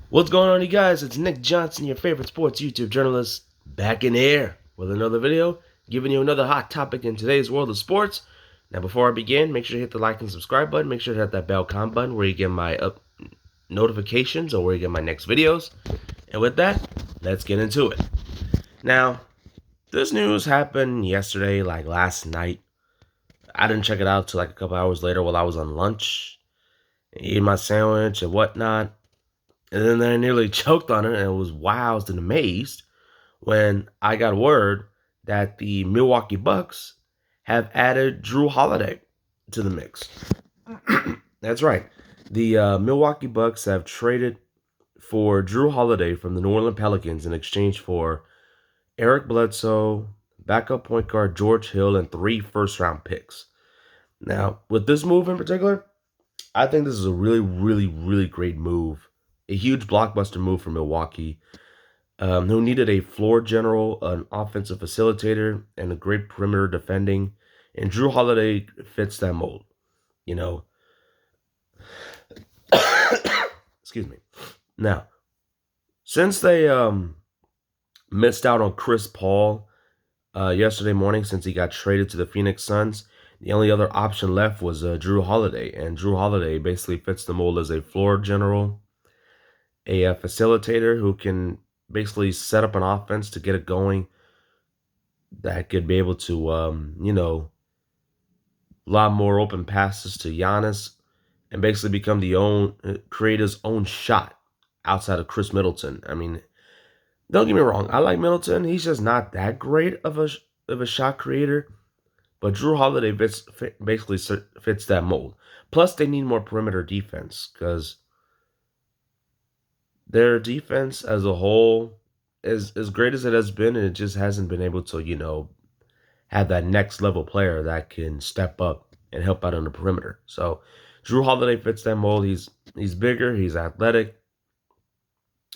What's going on, you guys? It's Nick Johnson, your favorite sports YouTube journalist, back in the air with another video, giving you another hot topic in today's world of sports. Now, before I begin, make sure to hit the like and subscribe button. Make sure to hit that bell comment button where you get my notifications or where you get my next videos. And with that, let's get into it. Now, this news happened yesterday, like last night. I didn't check it out till like a couple hours later while I was on lunch, eating my sandwich and whatnot. And then I nearly choked on it and was wowed and amazed when I got word that the Milwaukee Bucks have added Jrue Holliday to the mix. That's right. The Milwaukee Bucks have traded for Jrue Holliday from the New Orleans Pelicans in exchange for Eric Bledsoe, backup point guard George Hill, and 3 first-round picks. Now, with this move in particular, I think this is a really, really, really great move. A huge blockbuster move for Milwaukee, who needed a floor general, an offensive facilitator, and a great perimeter defending. And Jrue Holiday fits that mold, you know. Excuse me. Now, since they missed out on Chris Paul yesterday morning, since he got traded to the Phoenix Suns, the only other option left was Jrue Holiday. And Jrue Holiday basically fits the mold as a floor general, a facilitator who can basically set up an offense to get it going, that could be able to, a lot more open passes to Giannis and basically become create his own shot outside of Chris Middleton. I mean, don't get me wrong, I like Middleton. He's just not that great of a shot creator, but Jrue Holiday basically fits that mold. Plus, they need more perimeter defense because their defense as a whole is as great as it has been, and it just hasn't been able to, have that next level player that can step up and help out on the perimeter. So Jrue Holiday fits that mold. He's bigger, he's athletic,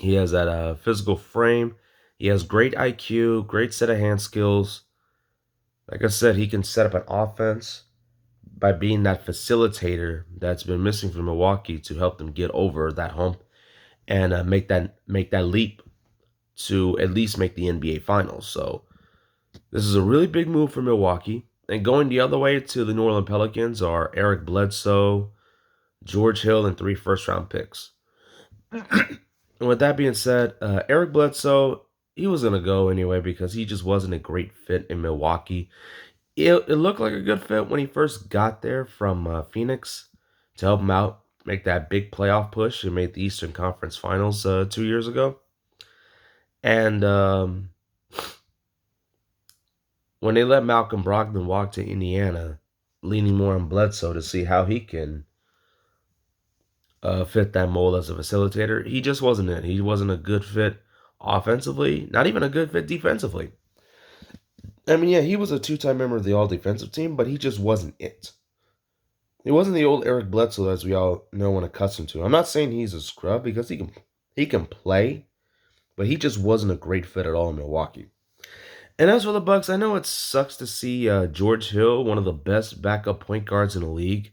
he has that physical frame, he has great IQ, great set of hand skills. Like I said, he can set up an offense by being that facilitator that's been missing from Milwaukee to help them get over that hump and make that leap to at least make the NBA Finals. So this is a really big move for Milwaukee. And going the other way to the New Orleans Pelicans are Eric Bledsoe, George Hill, and 3 first-round picks. And with that being said, Eric Bledsoe, he was going to go anyway because he just wasn't a great fit in Milwaukee. It looked like a good fit when he first got there from Phoenix to help him out, make that big playoff push and made the Eastern Conference Finals 2 years ago. And when they let Malcolm Brogdon walk to Indiana, leaning more on Bledsoe to see how he can fit that mold as a facilitator, he just wasn't it. He wasn't a good fit offensively, not even a good fit defensively. I mean, yeah, he was a 2-time member of the all-defensive team, but he just wasn't it. He wasn't the old Eric Bledsoe as we all know and accustomed to. I'm not saying he's a scrub because he can play, but he just wasn't a great fit at all in Milwaukee. And as for the Bucks, I know it sucks to see George Hill, one of the best backup point guards in the league,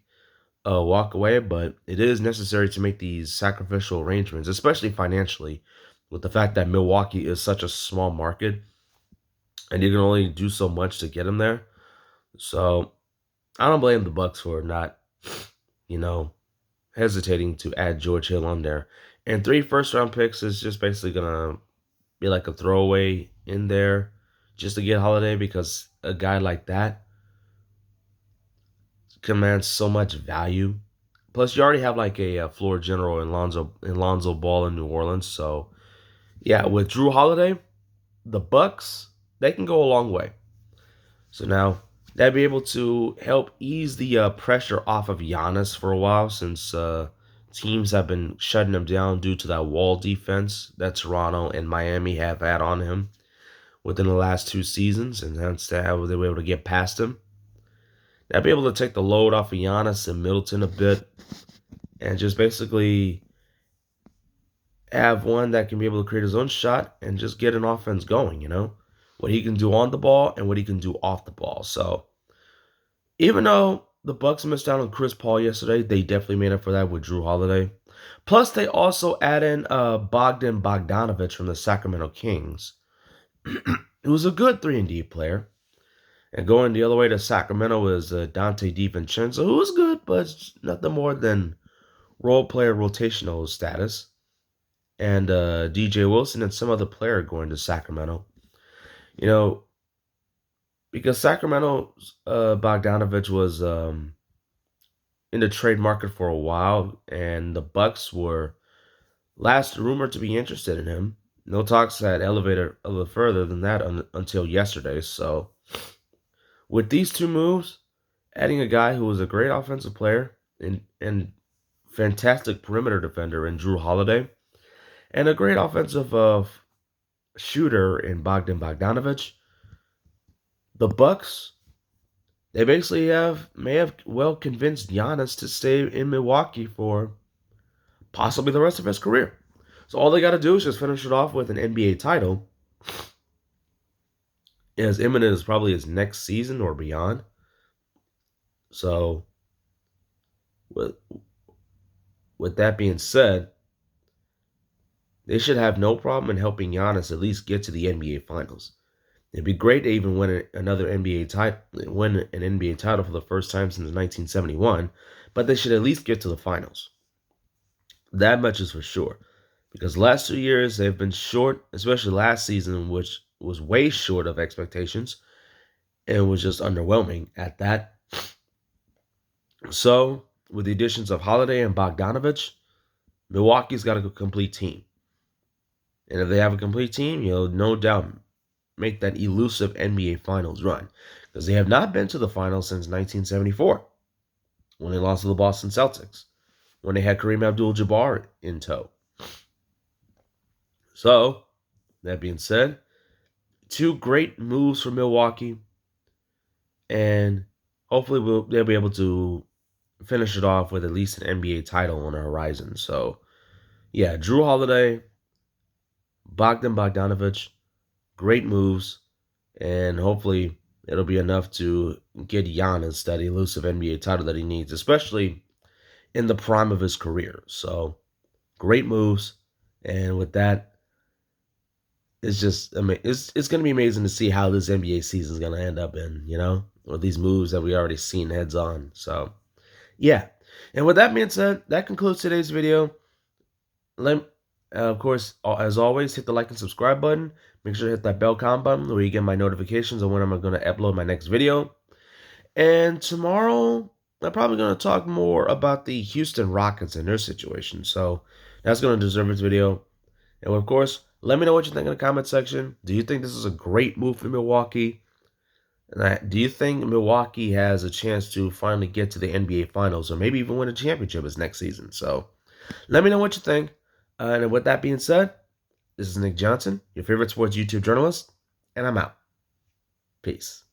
walk away, but it is necessary to make these sacrificial arrangements, especially financially, with the fact that Milwaukee is such a small market, and you can only do so much to get him there. So I don't blame the Bucks for not, hesitating to add George Hill on there. And 3 first-round picks is just basically gonna be like a throwaway in there just to get Holiday because a guy like that commands so much value. Plus, you already have like a floor general in Lonzo Ball in New Orleans. So, yeah, with Jrue Holiday, the Bucks, they can go a long way. So now they'll be able to help ease the pressure off of Giannis for a while since teams have been shutting him down due to that wall defense that Toronto and Miami have had on him within the last 2 seasons, and hence they were able to get past him. They'll be able to take the load off of Giannis and Middleton a bit and just basically have one that can be able to create his own shot and just get an offense going, what he can do on the ball and what he can do off the ball. So even though the Bucks missed out on Chris Paul yesterday, they definitely made up for that with Jrue Holiday. Plus, they also add in Bogdan Bogdonovic from the Sacramento Kings. It was a good 3-and-D player. And going the other way to Sacramento was Dante DiVincenzo, who was good, but nothing more than role player rotational status. And DJ Wilson and some other player going to Sacramento. You know, because Sacramento's Bogdanovich was in the trade market for a while, and the Bucks were last rumored to be interested in him. No talks had elevated a little further than that until yesterday. So, with these two moves, adding a guy who was a great offensive player and fantastic perimeter defender in Jrue Holiday, and a great offensive shooter in Bogdan Bogdanovic, the Bucks, they basically may have well convinced Giannis to stay in Milwaukee for possibly the rest of his career. So all they got to do is just finish it off with an NBA title, as imminent as probably his next season or beyond. So, with that being said, they should have no problem in helping Giannis at least get to the NBA Finals. It'd be great to even win another NBA title, win an NBA title for the first time since 1971, but they should at least get to the finals. That much is for sure. Because last 2 years they've been short, especially last season, which was way short of expectations and was just underwhelming at that. So, with the additions of Holliday and Bogdanovic, Milwaukee's got a complete team. And if they have a complete team, you'll no doubt make that elusive NBA Finals run. Because they have not been to the finals since 1974, when they lost to the Boston Celtics, when they had Kareem Abdul-Jabbar in tow. So, that being said, two great moves for Milwaukee, and hopefully they'll be able to finish it off with at least an NBA title on the horizon. So, yeah, Jrue Holiday, Bogdan Bogdanovic, great moves, and hopefully it'll be enough to get Giannis that elusive NBA title that he needs, especially in the prime of his career. So, great moves, and with that, it's just, I mean, it's going to be amazing to see how this NBA season is going to end up in, with these moves that we already seen heads on. So, yeah. And with that being said, that concludes today's video. Of course, as always, hit the like and subscribe button. Make sure to hit that bell icon button where you get my notifications on when I'm going to upload my next video. And tomorrow, I'm probably going to talk more about the Houston Rockets and their situation. So, that's going to deserve its video. And of course, let me know what you think in the comment section. Do you think this is a great move for Milwaukee? And do you think Milwaukee has a chance to finally get to the NBA Finals or maybe even win a championship this next season? So let me know what you think. And with that being said, this is Nick Johnson, your favorite sports YouTube journalist, and I'm out. Peace.